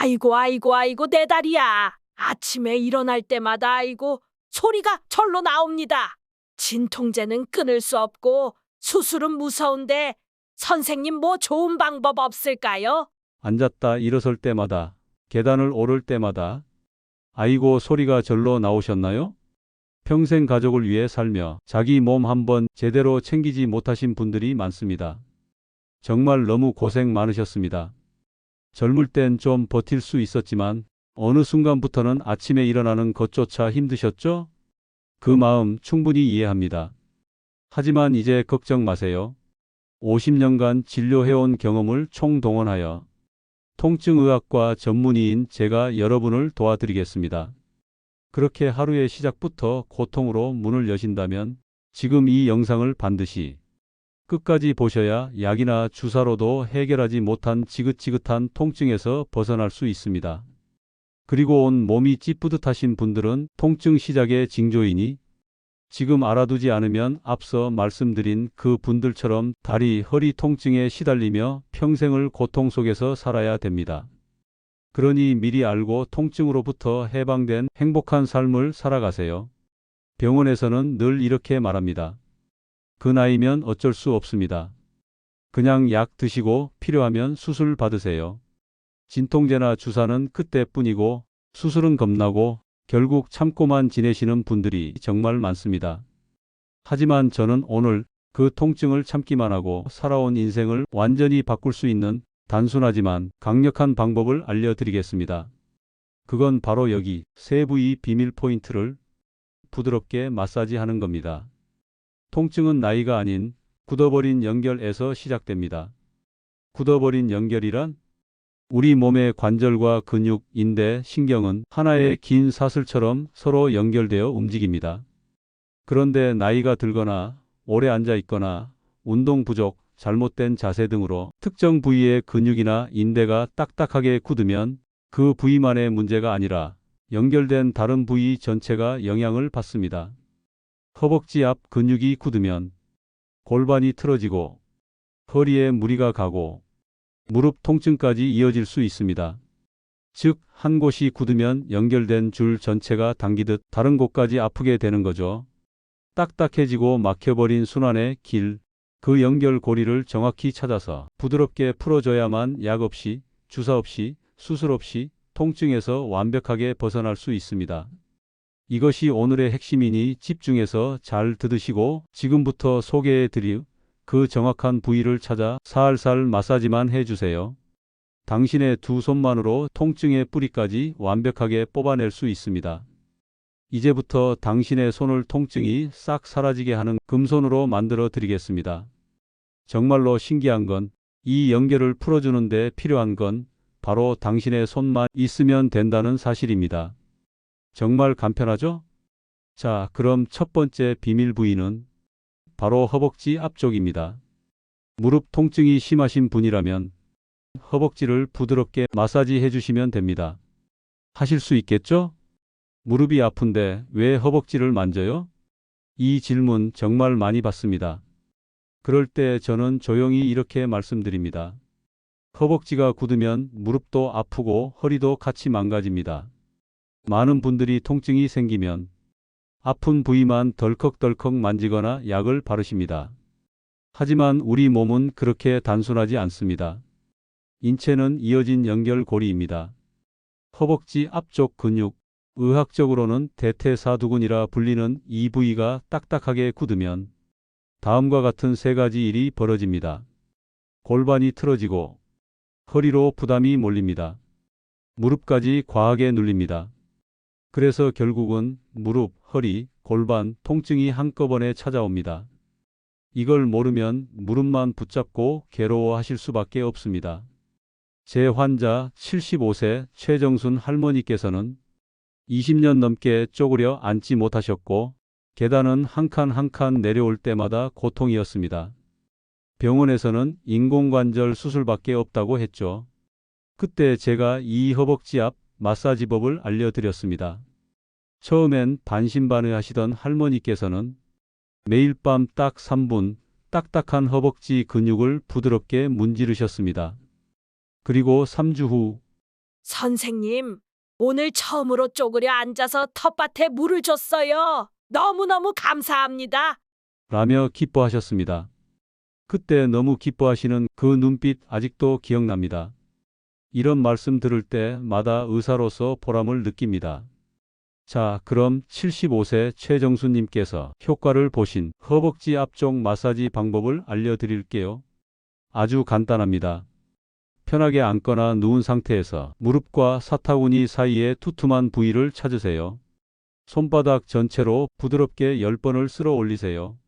아이고, 아이고, 아이고, 내 다리야. 아침에 일어날 때마다 아이고, 소리가 절로 나옵니다. 진통제는 끊을 수 없고 수술은 무서운데 선생님 뭐 좋은 방법 없을까요? 앉았다 일어설 때마다, 계단을 오를 때마다 아이고 소리가 절로 나오셨나요? 평생 가족을 위해 살며 자기 몸 한번 제대로 챙기지 못하신 분들이 많습니다. 정말 너무 고생 많으셨습니다. 젊을 땐 좀 버틸 수 있었지만 어느 순간부터는 아침에 일어나는 것조차 힘드셨죠? 그 마음 충분히 이해합니다. 하지만 이제 걱정 마세요. 50년간 진료해온 경험을 총동원하여 통증의학과 전문의인 제가 여러분을 도와드리겠습니다. 그렇게 하루의 시작부터 고통으로 문을 여신다면 지금 이 영상을 반드시 끝까지 보셔야 약이나 주사로도 해결하지 못한 지긋지긋한 통증에서 벗어날 수 있습니다. 그리고 온 몸이 찌뿌듯하신 분들은 통증 시작의 징조이니 지금 알아두지 않으면 앞서 말씀드린 그 분들처럼 다리, 허리 통증에 시달리며 평생을 고통 속에서 살아야 됩니다. 그러니 미리 알고 통증으로부터 해방된 행복한 삶을 살아가세요. 병원에서는 늘 이렇게 말합니다. 그 나이면 어쩔 수 없습니다. 그냥 약 드시고 필요하면 수술 받으세요. 진통제나 주사는 그때뿐이고 수술은 겁나고 결국 참고만 지내시는 분들이 정말 많습니다. 하지만 저는 오늘 그 통증을 참기만 하고 살아온 인생을 완전히 바꿀 수 있는 단순하지만 강력한 방법을 알려드리겠습니다. 그건 바로 여기 세 부위 비밀 포인트를 부드럽게 마사지하는 겁니다. 통증은 나이가 아닌 굳어버린 연결에서 시작됩니다. 굳어버린 연결이란 우리 몸의 관절과 근육, 인대, 신경은 하나의 긴 사슬처럼 서로 연결되어 움직입니다. 그런데 나이가 들거나 오래 앉아 있거나 운동 부족, 잘못된 자세 등으로 특정 부위의 근육이나 인대가 딱딱하게 굳으면 그 부위만의 문제가 아니라 연결된 다른 부위 전체가 영향을 받습니다. 허벅지 앞 근육이 굳으면 골반이 틀어지고 허리에 무리가 가고 무릎 통증까지 이어질 수 있습니다. 즉, 한 곳이 굳으면 연결된 줄 전체가 당기듯 다른 곳까지 아프게 되는 거죠. 딱딱해지고 막혀버린 순환의 길, 그 연결고리를 정확히 찾아서 부드럽게 풀어줘야만 약 없이, 주사 없이, 수술 없이 통증에서 완벽하게 벗어날 수 있습니다. 이것이 오늘의 핵심이니 집중해서 잘 들으시고 지금부터 소개해드릴 그 정확한 부위를 찾아 살살 마사지만 해주세요. 당신의 두 손만으로 통증의 뿌리까지 완벽하게 뽑아낼 수 있습니다. 이제부터 당신의 손을 통증이 싹 사라지게 하는 금손으로 만들어 드리겠습니다. 정말로 신기한 건 이 연결을 풀어주는데 필요한 건 바로 당신의 손만 있으면 된다는 사실입니다. 정말 간편하죠? 자, 그럼 첫 번째 비밀 부위는 바로 허벅지 앞쪽입니다. 무릎 통증이 심하신 분이라면 허벅지를 부드럽게 마사지 해주시면 됩니다. 하실 수 있겠죠? 무릎이 아픈데 왜 허벅지를 만져요? 이 질문 정말 많이 받습니다. 그럴 때 저는 조용히 이렇게 말씀드립니다. 허벅지가 굳으면 무릎도 아프고 허리도 같이 망가집니다. 많은 분들이 통증이 생기면 아픈 부위만 덜컥덜컥 만지거나 약을 바르십니다. 하지만 우리 몸은 그렇게 단순하지 않습니다. 인체는 이어진 연결고리입니다. 허벅지 앞쪽 근육, 의학적으로는 대퇴사두근이라 불리는 이 부위가 딱딱하게 굳으면 다음과 같은 세 가지 일이 벌어집니다. 골반이 틀어지고 허리로 부담이 몰립니다. 무릎까지 과하게 눌립니다. 그래서 결국은 무릎, 허리, 골반 통증이 한꺼번에 찾아옵니다. 이걸 모르면 무릎만 붙잡고 괴로워하실 수밖에 없습니다. 제 환자 75세 최정순 할머니께서는 20년 넘게 쪼그려 앉지 못하셨고 계단은 한 칸 한 칸 내려올 때마다 고통이었습니다. 병원에서는 인공관절 수술밖에 없다고 했죠. 그때 제가 이 허벅지 앞 마사지법을 알려드렸습니다. 처음엔 반신반의하시던 할머니께서는 매일 밤 딱 3분 딱딱한 허벅지 근육을 부드럽게 문지르셨습니다. 그리고 3주 후 선생님, 오늘 처음으로 쪼그려 앉아서 텃밭에 물을 줬어요. 너무너무 감사합니다. 라며 기뻐하셨습니다. 그때 너무 기뻐하시는 그 눈빛 아직도 기억납니다. 이런 말씀 들을 때마다 의사로서 보람을 느낍니다. 자, 그럼 75세 최정수님께서 효과를 보신 허벅지 앞쪽 마사지 방법을 알려드릴게요. 아주 간단합니다. 편하게 앉거나 누운 상태에서 무릎과 사타구니 사이의 두툼한 부위를 찾으세요. 손바닥 전체로 부드럽게 10번을 쓸어 올리세요.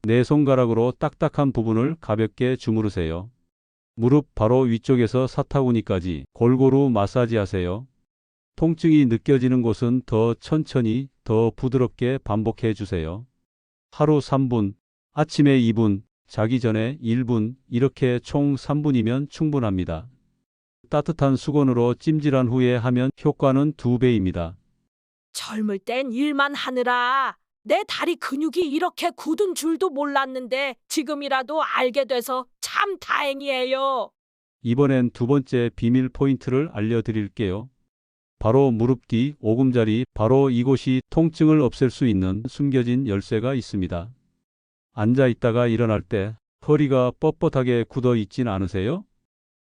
네 손가락으로 딱딱한 부분을 가볍게 주무르세요. 무릎 바로 위쪽에서 사타구니까지 골고루 마사지하세요. 통증이 느껴지는 곳은 더 천천히, 더 부드럽게 반복해 주세요. 하루 3분, 아침에 2분, 자기 전에 1분, 이렇게 총 3분이면 충분합니다. 따뜻한 수건으로 찜질한 후에 하면 효과는 2배입니다. 젊을 땐 일만 하느라 내 다리 근육이 이렇게 굳은 줄도 몰랐는데 지금이라도 알게 돼서 참 다행이에요. 이번엔 두 번째 비밀 포인트를 알려드릴게요. 바로 무릎 뒤 오금자리, 바로 이곳이 통증을 없앨 수 있는 숨겨진 열쇠가 있습니다. 앉아 있다가 일어날 때 허리가 뻣뻣하게 굳어 있진 않으세요?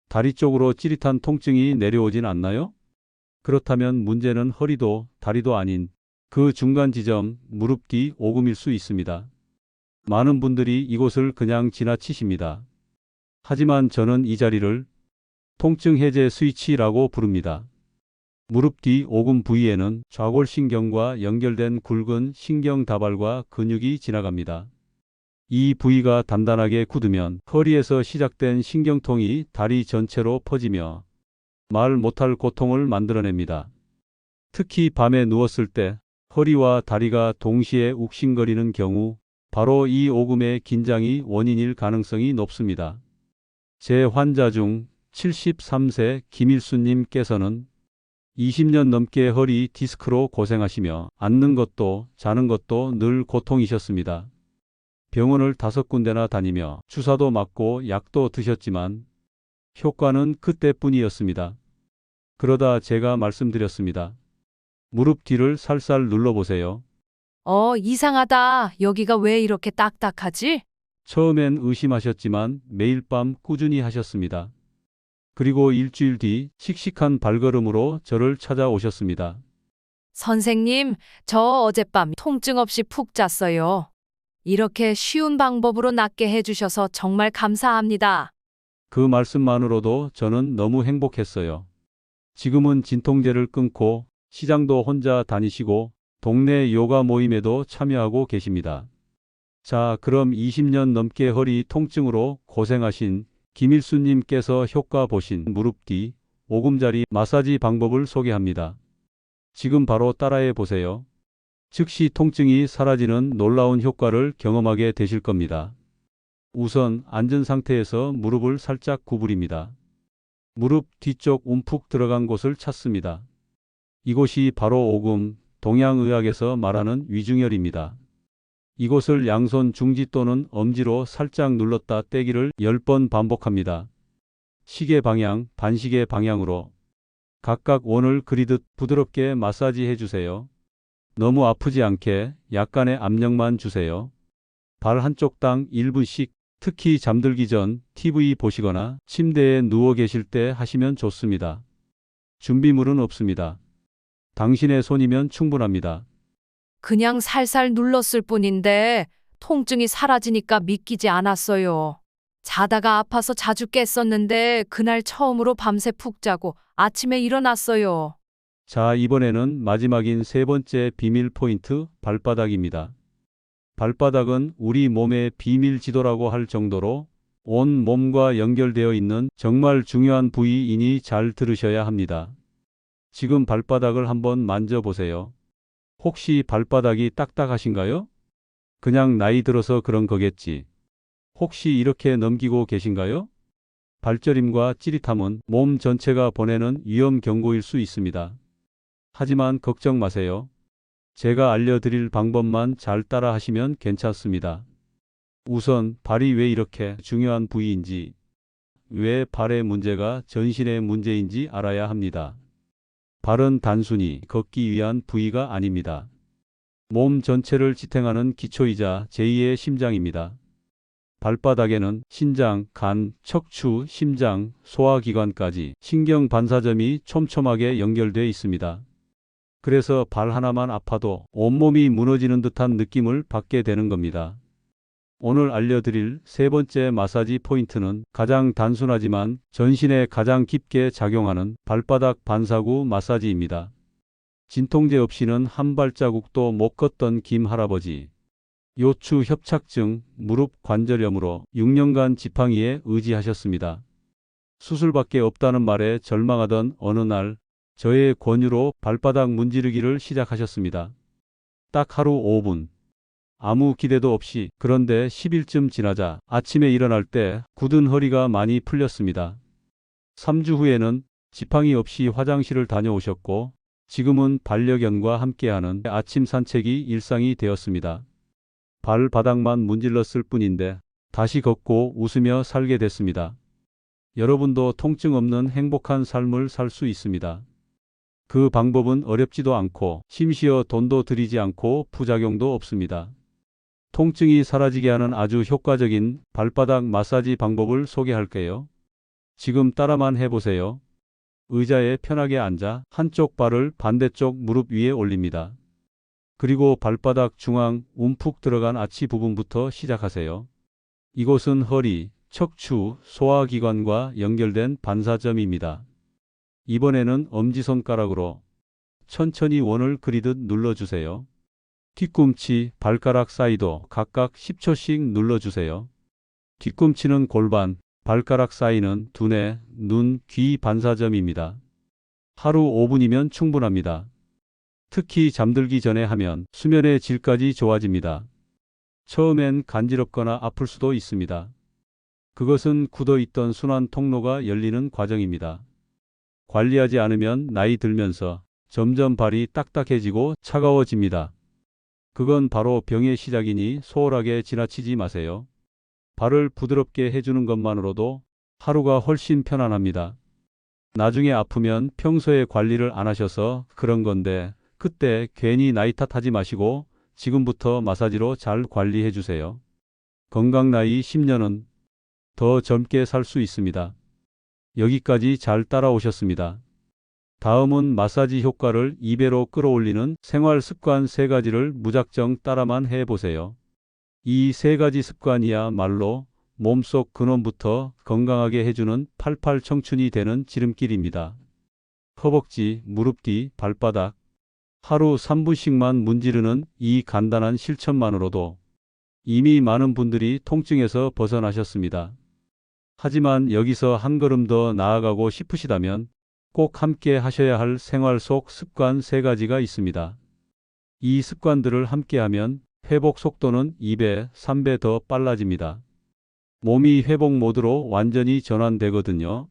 다리 쪽으로 찌릿한 통증이 내려오진 않나요? 그렇다면 문제는 허리도 다리도 아닌 그 중간 지점 무릎 뒤 오금일 수 있습니다. 많은 분들이 이곳을 그냥 지나치십니다. 하지만 저는 이 자리를 통증 해제 스위치라고 부릅니다. 무릎 뒤 오금 부위에는 좌골신경과 연결된 굵은 신경 다발과 근육이 지나갑니다. 이 부위가 단단하게 굳으면 허리에서 시작된 신경통이 다리 전체로 퍼지며 말 못할 고통을 만들어냅니다. 특히 밤에 누웠을 때 허리와 다리가 동시에 욱신거리는 경우 바로 이 오금의 긴장이 원인일 가능성이 높습니다. 제 환자 중 73세 김일수님께서는 20년 넘게 허리 디스크로 고생하시며 앉는 것도 자는 것도 늘 고통이셨습니다. 병원을 5군데나 다니며 주사도 맞고 약도 드셨지만 효과는 그때뿐이었습니다. 그러다 제가 말씀드렸습니다. 무릎 뒤를 살살 눌러보세요. 이상하다. 여기가 왜 이렇게 딱딱하지? 처음엔 의심하셨지만 매일 밤 꾸준히 하셨습니다. 그리고 일주일 뒤 씩씩한 발걸음으로 저를 찾아오셨습니다. 선생님, 저 어젯밤 통증 없이 푹 잤어요. 이렇게 쉬운 방법으로 낫게 해주셔서 정말 감사합니다. 그 말씀만으로도 저는 너무 행복했어요. 지금은 진통제를 끊고 시장도 혼자 다니시고 동네 요가 모임에도 참여하고 계십니다. 자, 그럼 20년 넘게 허리 통증으로 고생하신 김일수님께서 효과 보신 무릎 뒤 오금자리 마사지 방법을 소개합니다. 지금 바로 따라해 보세요. 즉시 통증이 사라지는 놀라운 효과를 경험하게 되실 겁니다. 우선 앉은 상태에서 무릎을 살짝 구부립니다. 무릎 뒤쪽 움푹 들어간 곳을 찾습니다. 이곳이 바로 오금, 동양의학에서 말하는 위중혈입니다. 이곳을 양손 중지 또는 엄지로 살짝 눌렀다 떼기를 10번 반복합니다. 시계 방향, 반시계 방향으로 각각 원을 그리듯 부드럽게 마사지 해주세요. 너무 아프지 않게 약간의 압력만 주세요. 발 한쪽당 1분씩, 특히 잠들기 전 TV 보시거나 침대에 누워 계실 때 하시면 좋습니다. 준비물은 없습니다. 당신의 손이면 충분합니다. 그냥 살살 눌렀을 뿐인데 통증이 사라지니까 믿기지 않았어요. 자다가 아파서 자주 깼었는데 그날 처음으로 밤새 푹 자고 아침에 일어났어요. 자, 이번에는 마지막인 세 번째 비밀 포인트, 발바닥입니다. 발바닥은 우리 몸의 비밀 지도라고 할 정도로 온 몸과 연결되어 있는 정말 중요한 부위이니 잘 들으셔야 합니다. 지금 발바닥을 한번 만져보세요. 혹시 발바닥이 딱딱하신가요? 그냥 나이 들어서 그런 거겠지. 혹시 이렇게 넘기고 계신가요? 발저림과 찌릿함은 몸 전체가 보내는 위험 경고일 수 있습니다. 하지만 걱정 마세요. 제가 알려드릴 방법만 잘 따라 하시면 괜찮습니다. 우선 발이 왜 이렇게 중요한 부위인지, 왜 발의 문제가 전신의 문제인지 알아야 합니다. 발은 단순히 걷기 위한 부위가 아닙니다. 몸 전체를 지탱하는 기초이자 제2의 심장입니다. 발바닥에는 신장, 간, 척추, 심장, 소화기관까지 신경 반사점이 촘촘하게 연결되어 있습니다. 그래서 발 하나만 아파도 온몸이 무너지는 듯한 느낌을 받게 되는 겁니다. 오늘 알려드릴 세 번째 마사지 포인트는 가장 단순하지만 전신에 가장 깊게 작용하는 발바닥 반사구 마사지입니다. 진통제 없이는 한 발자국도 못 걷던 김 할아버지. 요추 협착증, 무릎 관절염으로 6년간 지팡이에 의지하셨습니다. 수술밖에 없다는 말에 절망하던 어느 날 저의 권유로 발바닥 문지르기를 시작하셨습니다. 딱 하루 5분. 아무 기대도 없이. 그런데 10일쯤 지나자 아침에 일어날 때 굳은 허리가 많이 풀렸습니다. 3주 후에는 지팡이 없이 화장실을 다녀오셨고 지금은 반려견과 함께하는 아침 산책이 일상이 되었습니다. 발바닥만 문질렀을 뿐인데 다시 걷고 웃으며 살게 됐습니다. 여러분도 통증 없는 행복한 삶을 살 수 있습니다. 그 방법은 어렵지도 않고 심지어 돈도 들이지 않고 부작용도 없습니다. 통증이 사라지게 하는 아주 효과적인 발바닥 마사지 방법을 소개할게요. 지금 따라만 해보세요. 의자에 편하게 앉아 한쪽 발을 반대쪽 무릎 위에 올립니다. 그리고 발바닥 중앙 움푹 들어간 아치 부분부터 시작하세요. 이곳은 허리, 척추, 소화기관과 연결된 반사점입니다. 이번에는 엄지손가락으로 천천히 원을 그리듯 눌러주세요. 뒤꿈치, 발가락 사이도 각각 10초씩 눌러주세요. 뒤꿈치는 골반, 발가락 사이는 두뇌, 눈, 귀 반사점입니다. 하루 5분이면 충분합니다. 특히 잠들기 전에 하면 수면의 질까지 좋아집니다. 처음엔 간지럽거나 아플 수도 있습니다. 그것은 굳어있던 순환 통로가 열리는 과정입니다. 관리하지 않으면 나이 들면서 점점 발이 딱딱해지고 차가워집니다. 그건 바로 병의 시작이니 소홀하게 지나치지 마세요. 발을 부드럽게 해주는 것만으로도 하루가 훨씬 편안합니다. 나중에 아프면 평소에 관리를 안 하셔서 그런 건데 그때 괜히 나이 탓하지 마시고 지금부터 마사지로 잘 관리해 주세요. 건강 나이 10년은 더 젊게 살 수 있습니다. 여기까지 잘 따라오셨습니다. 다음은 마사지 효과를 2배로 끌어올리는 생활 습관 3가지를 무작정 따라만 해보세요. 이 3가지 습관이야말로 몸속 근원부터 건강하게 해주는 88 청춘이 되는 지름길입니다. 허벅지, 무릎 뒤, 발바닥. 하루 3분씩만 문지르는 이 간단한 실천만으로도 이미 많은 분들이 통증에서 벗어나셨습니다. 하지만 여기서 한 걸음 더 나아가고 싶으시다면 꼭 함께 하셔야 할 생활 속 습관 3가지가 있습니다. 이 습관들을 함께하면 회복 속도는 2배, 3배 더 빨라집니다. 몸이 회복 모드로 완전히 전환되거든요.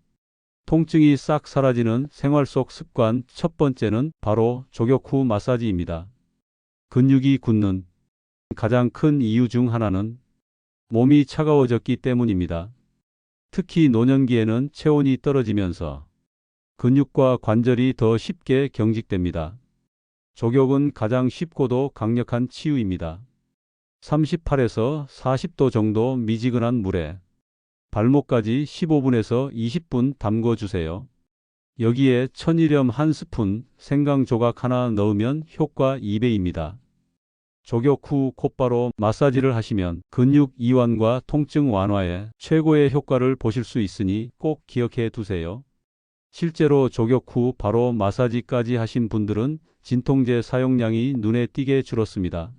통증이 싹 사라지는 생활 속 습관 첫 번째는 바로 족욕 후 마사지입니다. 근육이 굳는 가장 큰 이유 중 하나는 몸이 차가워졌기 때문입니다. 특히 노년기에는 체온이 떨어지면서 근육과 관절이 더 쉽게 경직됩니다. 족욕은 가장 쉽고도 강력한 치유입니다. 38에서 40도 정도 미지근한 물에 발목까지 15분에서 20분 담궈주세요. 여기에 천일염 1스푼, 생강 조각 하나 넣으면 효과 2배입니다. 족욕 후 곧바로 마사지를 하시면 근육 이완과 통증 완화에 최고의 효과를 보실 수 있으니 꼭 기억해 두세요. 실제로 족욕 후 바로 마사지까지 하신 분들은 진통제 사용량이 눈에 띄게 줄었습니다.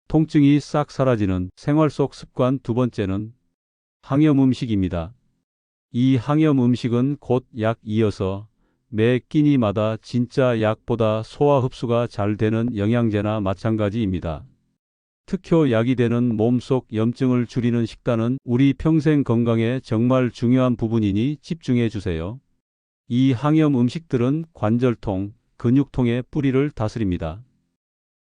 통증이 싹 사라지는 생활 속 습관 두 번째는 항염 음식입니다. 이 항염 음식은 곧 약이어서 매 끼니마다 진짜 약보다 소화 흡수가 잘 되는 영양제나 마찬가지입니다. 특효 약이 되는 몸속 염증을 줄이는 식단은 우리 평생 건강에 정말 중요한 부분이니 집중해 주세요. 이 항염 음식들은 관절통, 근육통의 뿌리를 다스립니다.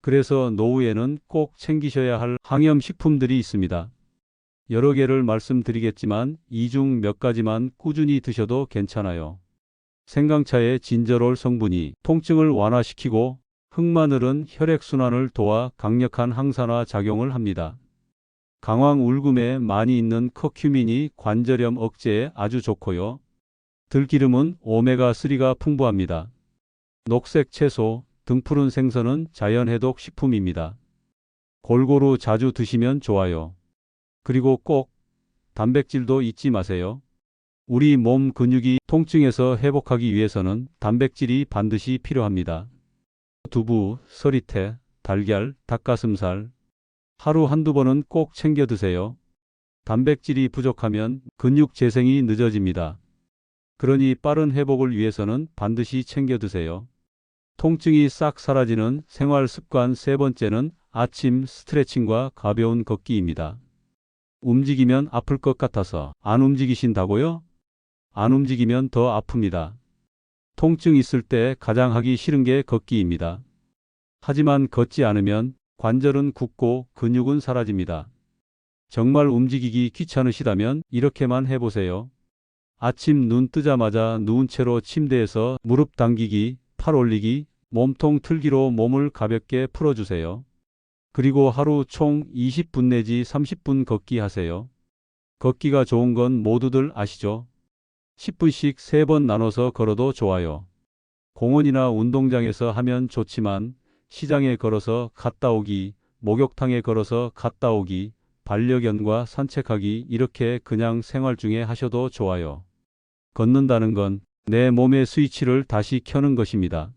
그래서 노후에는 꼭 챙기셔야 할 항염 식품들이 있습니다. 여러 개를 말씀드리겠지만 이 중 몇 가지만 꾸준히 드셔도 괜찮아요. 생강차의 진저롤 성분이 통증을 완화시키고 흑마늘은 혈액순환을 도와 강력한 항산화 작용을 합니다. 강황 울금에 많이 있는 커큐민이 관절염 억제에 아주 좋고요. 들기름은 오메가3가 풍부합니다. 녹색 채소, 등푸른 생선은 자연해독 식품입니다. 골고루 자주 드시면 좋아요. 그리고 꼭 단백질도 잊지 마세요. 우리 몸 근육이 통증에서 회복하기 위해서는 단백질이 반드시 필요합니다. 두부, 서리태, 달걀, 닭가슴살 하루 한두 번은 꼭 챙겨 드세요. 단백질이 부족하면 근육 재생이 늦어집니다. 그러니 빠른 회복을 위해서는 반드시 챙겨 드세요. 통증이 싹 사라지는 생활 습관 세 번째는 아침 스트레칭과 가벼운 걷기입니다. 움직이면 아플 것 같아서 안 움직이신다고요? 안 움직이면 더 아픕니다. 통증 있을 때 가장 하기 싫은 게 걷기입니다. 하지만 걷지 않으면 관절은 굳고 근육은 사라집니다. 정말 움직이기 귀찮으시다면 이렇게만 해보세요. 아침 눈 뜨자마자 누운 채로 침대에서 무릎 당기기, 팔 올리기, 몸통 틀기로 몸을 가볍게 풀어주세요. 그리고 하루 총 20분 내지 30분 걷기 하세요. 걷기가 좋은 건 모두들 아시죠? 10분씩 3번 나눠서 걸어도 좋아요. 공원이나 운동장에서 하면 좋지만 시장에 걸어서 갔다 오기, 목욕탕에 걸어서 갔다 오기, 반려견과 산책하기 이렇게 그냥 생활 중에 하셔도 좋아요. 걷는다는 건 내 몸의 스위치를 다시 켜는 것입니다.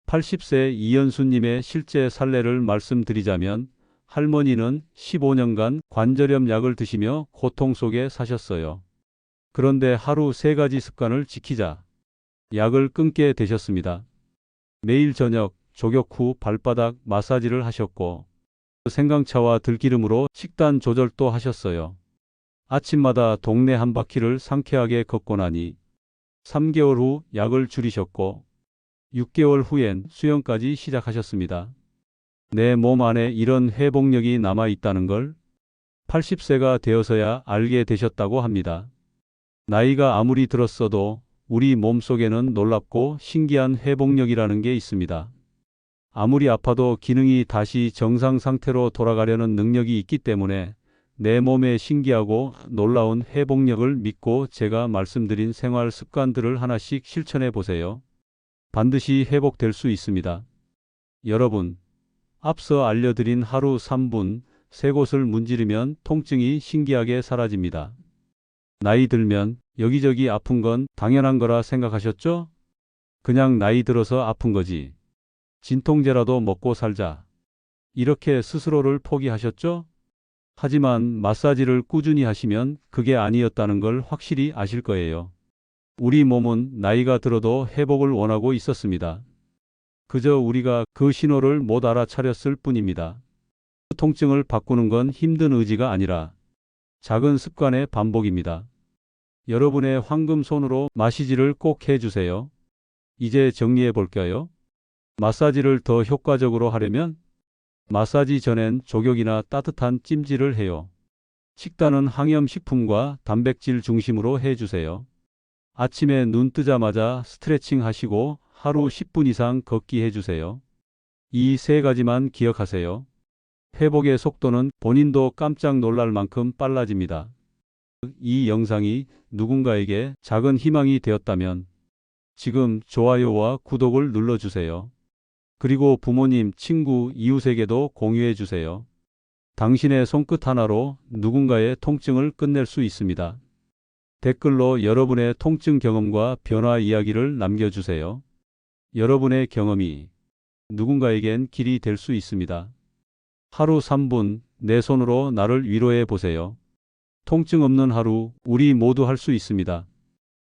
80세 이연수님의 실제 사례를 말씀드리자면 할머니는 15년간 관절염 약을 드시며 고통 속에 사셨어요. 그런데 하루 3가지 습관을 지키자 약을 끊게 되셨습니다. 매일 저녁 족욕 후 발바닥 마사지를 하셨고 생강차와 들기름으로 식단 조절도 하셨어요. 아침마다 동네 한 바퀴를 상쾌하게 걷고 나니 3개월 후 약을 줄이셨고 6개월 후엔 수영까지 시작하셨습니다. 내 몸 안에 이런 회복력이 남아 있다는 걸 80세가 되어서야 알게 되셨다고 합니다. 나이가 아무리 들었어도 우리 몸속에는 놀랍고 신기한 회복력이라는 게 있습니다. 아무리 아파도 기능이 다시 정상 상태로 돌아가려는 능력이 있기 때문에 내 몸의 신기하고 놀라운 회복력을 믿고 제가 말씀드린 생활 습관들을 하나씩 실천해 보세요. 반드시 회복될 수 있습니다. 여러분, 앞서 알려드린 하루 3분 3곳을 문지르면 통증이 신기하게 사라집니다. 나이 들면 여기저기 아픈 건 당연한 거라 생각하셨죠? 그냥 나이 들어서 아픈 거지. 진통제라도 먹고 살자. 이렇게 스스로를 포기하셨죠? 하지만 마사지를 꾸준히 하시면 그게 아니었다는 걸 확실히 아실 거예요. 우리 몸은 나이가 들어도 회복을 원하고 있었습니다. 그저 우리가 그 신호를 못 알아차렸을 뿐입니다. 통증을 바꾸는 건 힘든 의지가 아니라 작은 습관의 반복입니다. 여러분의 황금손으로 마시지를 꼭 해주세요. 이제 정리해 볼까요? 마사지를 더 효과적으로 하려면 마사지 전엔 족욕이나 따뜻한 찜질을 해요. 식단은 항염식품과 단백질 중심으로 해주세요. 아침에 눈 뜨자마자 스트레칭 하시고 하루 10분 이상 걷기 해주세요. 이 3가지만 기억하세요. 회복의 속도는 본인도 깜짝 놀랄 만큼 빨라집니다. 이 영상이 누군가에게 작은 희망이 되었다면 지금 좋아요와 구독을 눌러주세요. 그리고 부모님, 친구, 이웃에게도 공유해 주세요. 당신의 손끝 하나로 누군가의 통증을 끝낼 수 있습니다. 댓글로 여러분의 통증 경험과 변화 이야기를 남겨주세요. 여러분의 경험이 누군가에겐 길이 될 수 있습니다. 하루 3분 내 손으로 나를 위로해 보세요. 통증 없는 하루 우리 모두 할 수 있습니다.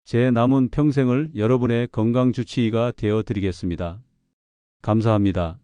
제 남은 평생을 여러분의 건강 주치의가 되어 드리겠습니다. 감사합니다.